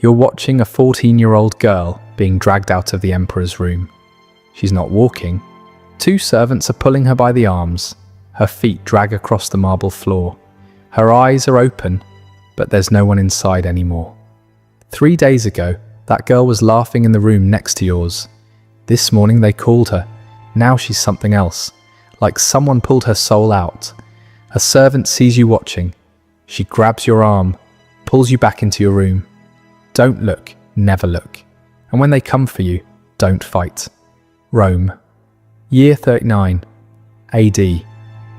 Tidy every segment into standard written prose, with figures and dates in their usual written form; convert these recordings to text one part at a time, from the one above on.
You're watching a 14-year-old girl being dragged out of the emperor's room. She's not walking. Two servants are pulling her by the arms. Her feet drag across the marble floor. Her eyes are open, but there's no one inside anymore. 3 days ago, that girl was laughing in the room next to yours. This morning they called her. Now she's something else, like someone pulled her soul out. A servant sees you watching. She grabs your arm, pulls you back into your room. Don't look, never look. And when they come for you, don't fight. Rome. Year 39. AD.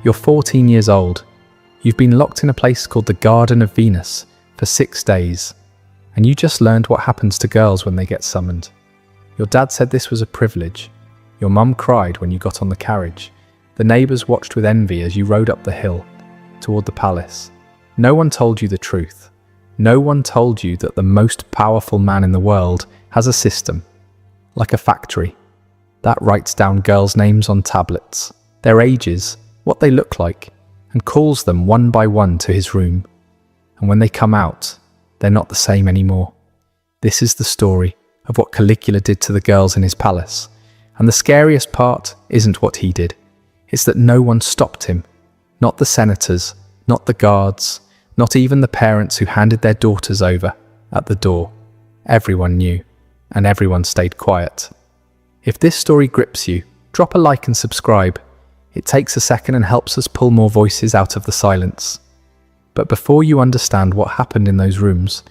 You're 14 years old. You've been locked in a place called the Garden of Venus for 6 days. And you just learned what happens to girls when they get summoned. Your dad said this was a privilege. Your mum cried when you got on the carriage. The neighbours watched with envy as you rode up the hill toward the palace. No one told you the truth. No one told you that the most powerful man in the world has a system, like a factory, that writes down girls' names on tablets, their ages, what they look like, and calls them one by one to his room. And when they come out, they're not the same anymore. This is the story of what Caligula did to the girls in his palace. And the scariest part isn't what he did. It's that no one stopped him. Not the senators, not the guards, not even the parents who handed their daughters over at the door. Everyone knew, and everyone stayed quiet. If this story grips you, drop a like and subscribe. It takes a second and helps us pull more voices out of the silence. But before you understand what happened in those rooms,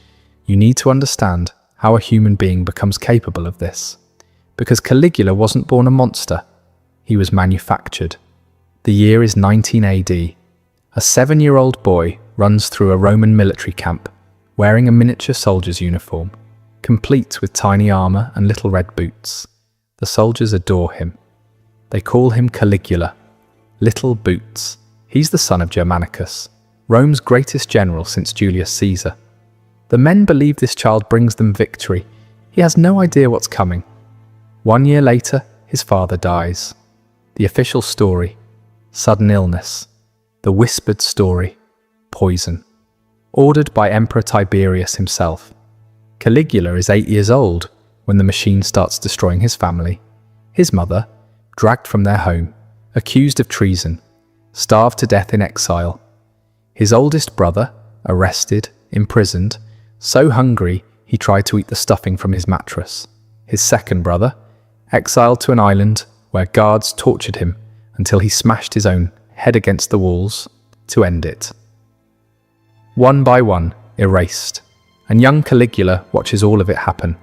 you need to understand how a human being becomes capable of this. Because Caligula wasn't born a monster, he was manufactured. The year is 19 AD. A 7-year-old boy runs through a Roman military camp, wearing a miniature soldier's uniform, complete with tiny armor and little red boots. The soldiers adore him. They call him Caligula, Little Boots. He's the son of Germanicus, Rome's greatest general since Julius Caesar. The men believe this child brings them victory. He has no idea what's coming. 1 year later, his father dies. The official story: sudden illness. The whispered story: poison. Ordered by Emperor Tiberius himself. Caligula is 8 years old when the machine starts destroying his family. His mother, dragged from their home, accused of treason, starved to death in exile. His oldest brother, arrested, imprisoned, so hungry he tried to eat the stuffing from his mattress. His second brother, exiled to an island where guards tortured him until he smashed his own head against the walls to end it. One by one, erased, and young Caligula watches all of it happen.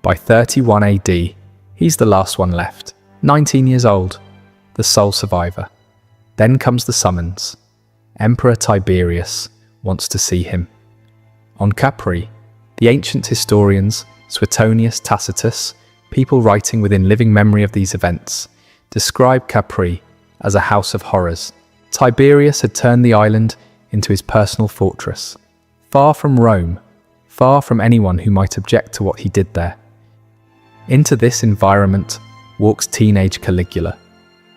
By 31 AD, he's the last one left, 19 years old, the sole survivor. Then comes the summons. Emperor Tiberius wants to see him. On Capri, the ancient historians, Suetonius, Tacitus, people writing within living memory of these events, describe Capri as a house of horrors. Tiberius had turned the island into his personal fortress, far from Rome, far from anyone who might object to what he did there. Into this environment walks teenage Caligula.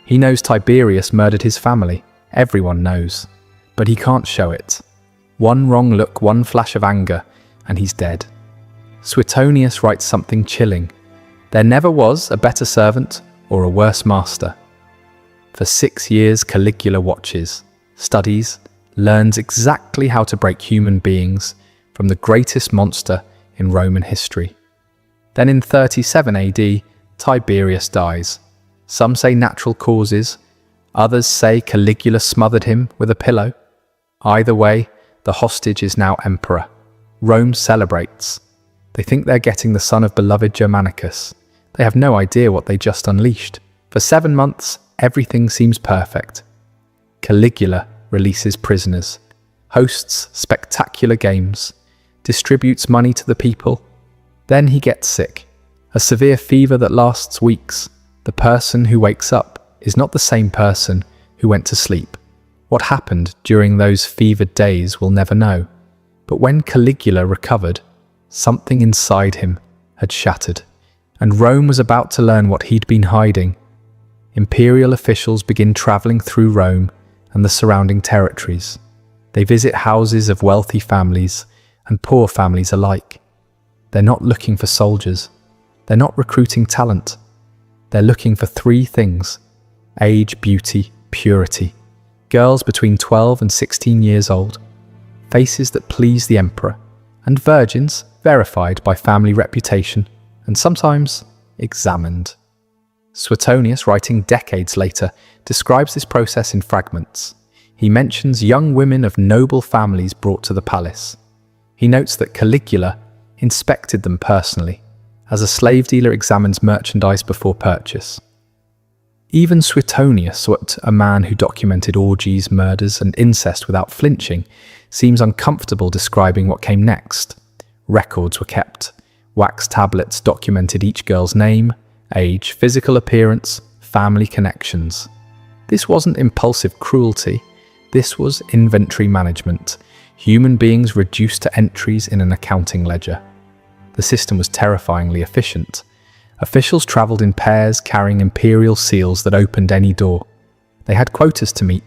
He knows Tiberius murdered his family, everyone knows, but he can't show it. One wrong look, one flash of anger, and he's dead. Suetonius writes something chilling. There never was a better servant or a worse master. For 6 years, Caligula watches, studies, learns exactly how to break human beings from the greatest monster in Roman history. Then in 37 AD, Tiberius dies. Some say natural causes, others say Caligula smothered him with a pillow. Either way, the hostage is now emperor. Rome celebrates. They think they're getting the son of beloved Germanicus. They have no idea what they just unleashed. For 7 months, everything seems perfect. Caligula releases prisoners, hosts spectacular games, distributes money to the people. Then he gets sick, a severe fever that lasts weeks. The person who wakes up is not the same person who went to sleep. What happened during those fevered days we'll never know. But when Caligula recovered, something inside him had shattered, and Rome was about to learn what he'd been hiding. Imperial officials begin traveling through Rome and the surrounding territories. They visit houses of wealthy families and poor families alike. They're not looking for soldiers. They're not recruiting talent. They're looking for three things: age, beauty, purity. Girls between 12 and 16 years old, faces that please the emperor, and virgins verified by family reputation and sometimes examined. Suetonius, writing decades later, describes this process in fragments. He mentions young women of noble families brought to the palace. He notes that Caligula inspected them personally, as a slave dealer examines merchandise before purchase. Even Suetonius, a man who documented orgies, murders, and incest without flinching, seems uncomfortable describing what came next. Records were kept. Wax tablets documented each girl's name, age, physical appearance, family connections. This wasn't impulsive cruelty. This was inventory management, human beings reduced to entries in an accounting ledger. The system was terrifyingly efficient. Officials travelled in pairs carrying imperial seals that opened any door. They had quotas to meet,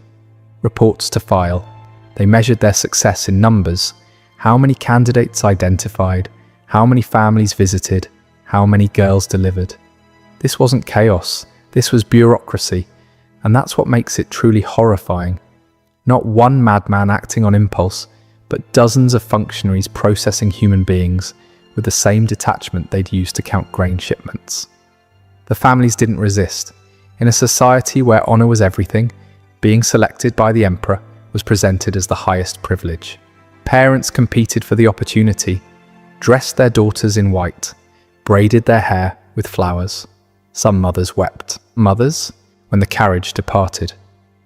reports to file. They measured their success in numbers: how many candidates identified, how many families visited, how many girls delivered. This wasn't chaos, this was bureaucracy, and that's what makes it truly horrifying. Not one madman acting on impulse, but dozens of functionaries processing human beings with the same detachment they'd used to count grain shipments. The families didn't resist. In a society where honour was everything, being selected by the emperor was presented as the highest privilege. Parents competed for the opportunity, dressed their daughters in white, braided their hair with flowers. Some mothers wept. Mothers, when the carriage departed.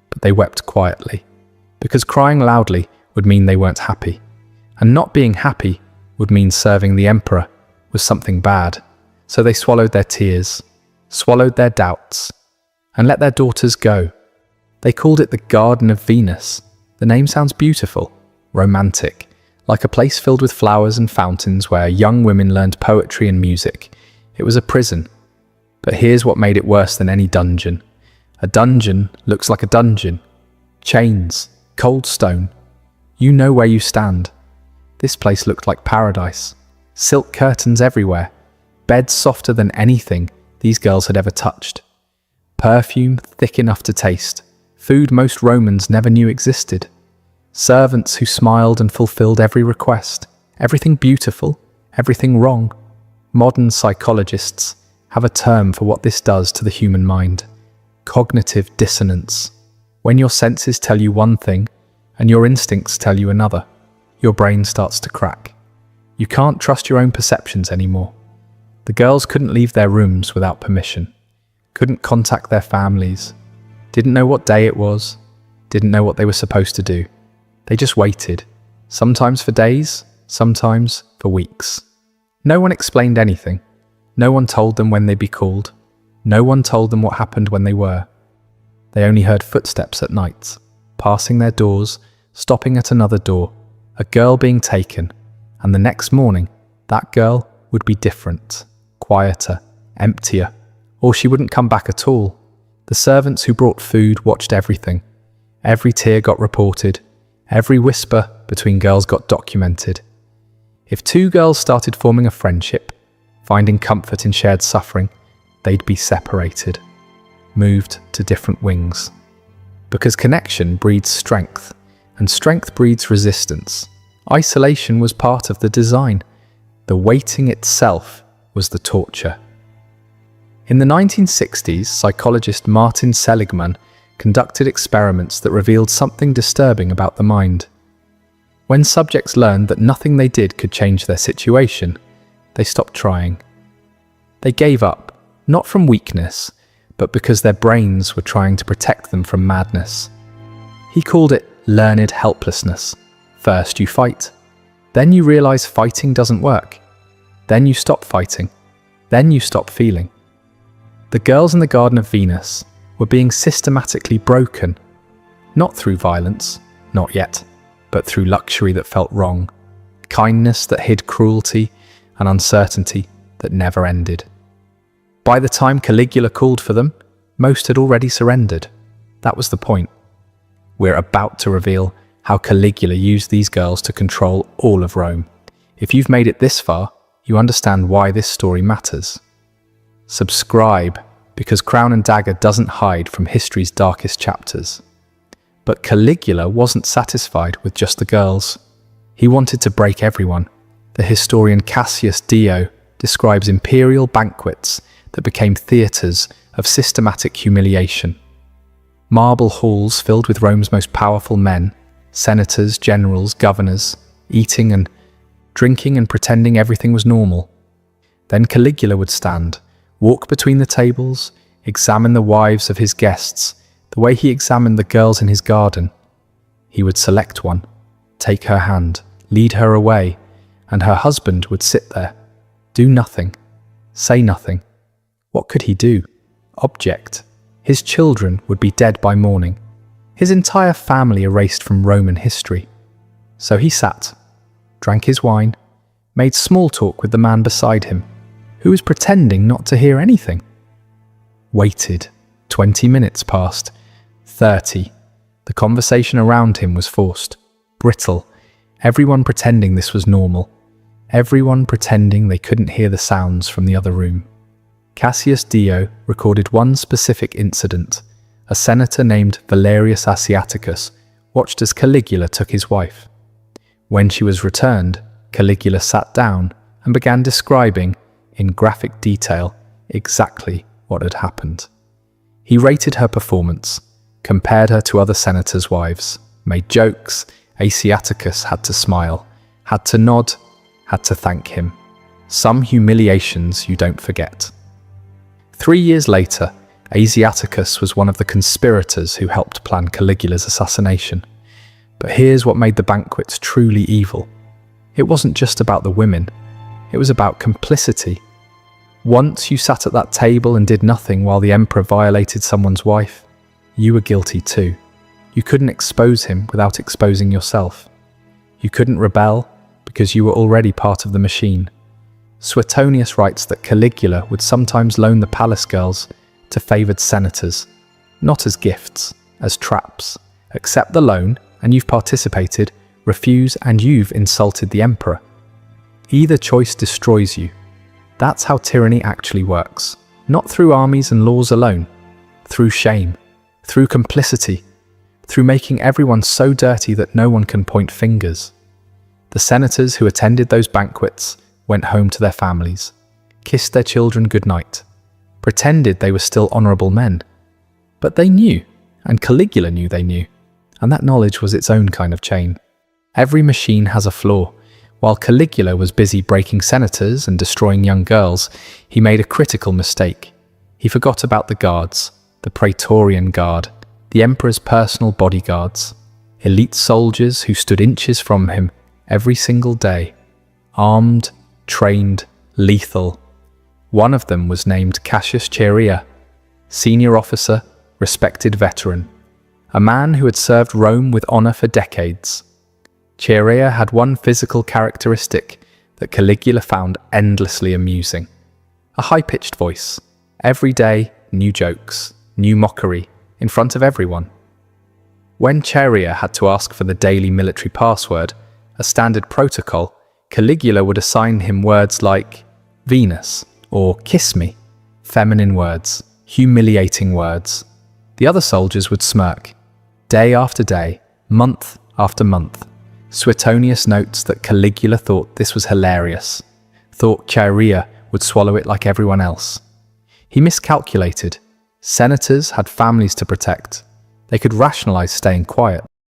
But they wept quietly, because crying loudly would mean they weren't happy, and not being happy would mean serving the emperor was something bad. So they swallowed their tears, swallowed their doubts, and let their daughters go. They called it the Garden of Venus. The name sounds beautiful, romantic, like a place filled with flowers and fountains where young women learned poetry and music. It was a prison. But here's what made it worse than any dungeon. A dungeon looks like a dungeon. Chains, cold stone. You know where you stand. This place looked like paradise. Silk curtains everywhere. Beds softer than anything these girls had ever touched. Perfume thick enough to taste. Food most Romans never knew existed. Servants who smiled and fulfilled every request. Everything beautiful, everything wrong. Modern psychologists have a term for what this does to the human mind: cognitive dissonance. When your senses tell you one thing and your instincts tell you another, your brain starts to crack. You can't trust your own perceptions anymore. The girls couldn't leave their rooms without permission, couldn't contact their families, didn't know what day it was, didn't know what they were supposed to do. They just waited, sometimes for days, sometimes for weeks. No one explained anything. No one told them when they'd be called. No one told them what happened when they were. They only heard footsteps at night, passing their doors, stopping at another door, a girl being taken, and the next morning, that girl would be different, quieter, emptier, or she wouldn't come back at all. The servants who brought food watched everything. Every tear got reported. Every whisper between girls got documented. If two girls started forming a friendship, finding comfort in shared suffering, they'd be separated, moved to different wings. Because connection breeds strength, and strength breeds resistance. Isolation was part of the design. The waiting itself was the torture. In the 1960s, psychologist Martin Seligman conducted experiments that revealed something disturbing about the mind. When subjects learned that nothing they did could change their situation, they stopped trying. They gave up, not from weakness, but because their brains were trying to protect them from madness. He called it learned helplessness. First you fight, then you realize fighting doesn't work. Then you stop fighting, then you stop feeling. The girls in the Garden of Venus were being systematically broken, not through violence, not yet, but through luxury that felt wrong, kindness that hid cruelty, and uncertainty that never ended. By the time Caligula called for them, most had already surrendered. That was the point. We're about to reveal how Caligula used these girls to control all of Rome. If you've made it this far, you understand why this story matters. Subscribe, because Crown and Dagger doesn't hide from history's darkest chapters. But Caligula wasn't satisfied with just the girls. He wanted to break everyone. The historian Cassius Dio describes imperial banquets that became theatres of systematic humiliation. Marble halls filled with Rome's most powerful men, senators, generals, governors, eating and drinking and pretending everything was normal. Then Caligula would stand, walk between the tables, examine the wives of his guests, the way he examined the girls in his garden. He would select one, take her hand, lead her away, and her husband would sit there, do nothing, say nothing. What could he do? Object. His children would be dead by morning, his entire family erased from Roman history. So he sat, drank his wine, made small talk with the man beside him, who was pretending not to hear anything. Waited. 20 minutes passed. 30. The conversation around him was forced, brittle, everyone pretending this was normal, everyone pretending they couldn't hear the sounds from the other room. Cassius Dio recorded one specific incident. A senator named Valerius Asiaticus watched as Caligula took his wife. When she was returned, Caligula sat down and began describing, in graphic detail, exactly what had happened. He rated her performance, compared her to other senators' wives, made jokes. Asiaticus had to smile, had to nod, had to thank him. Some humiliations you don't forget. 3 years later, Asiaticus was one of the conspirators who helped plan Caligula's assassination. But here's what made the banquets truly evil. It wasn't just about the women. It was about complicity. Once you sat at that table and did nothing while the emperor violated someone's wife, you were guilty too. You couldn't expose him without exposing yourself. You couldn't rebel because you were already part of the machine. Suetonius writes that Caligula would sometimes loan the palace girls to favoured senators, not as gifts, as traps. Accept the loan and you've participated, refuse and you've insulted the emperor. Either choice destroys you. That's how tyranny actually works, not through armies and laws alone, through shame, through complicity, through making everyone so dirty that no one can point fingers. The senators who attended those banquets went home to their families, kissed their children goodnight, pretended they were still honourable men. But they knew, and Caligula knew they knew, and that knowledge was its own kind of chain. Every machine has a flaw. While Caligula was busy breaking senators and destroying young girls, he made a critical mistake. He forgot about the guards, the Praetorian Guard, the emperor's personal bodyguards, elite soldiers who stood inches from him every single day, armed, trained, lethal. One of them was named Cassius Chaerea, senior officer, respected veteran, a man who had served Rome with honour for decades. Chaerea had one physical characteristic that Caligula found endlessly amusing: a high-pitched voice. Every day, new jokes, new mockery, in front of everyone. When Chaerea had to ask for the daily military password, a standard protocol, Caligula would assign him words like Venus or kiss me, feminine words, humiliating words. The other soldiers would smirk. Day after day, month after month, Suetonius notes that Caligula thought this was hilarious, thought Chaerea would swallow it like everyone else. He miscalculated. Senators had families to protect. They could rationalize staying quiet.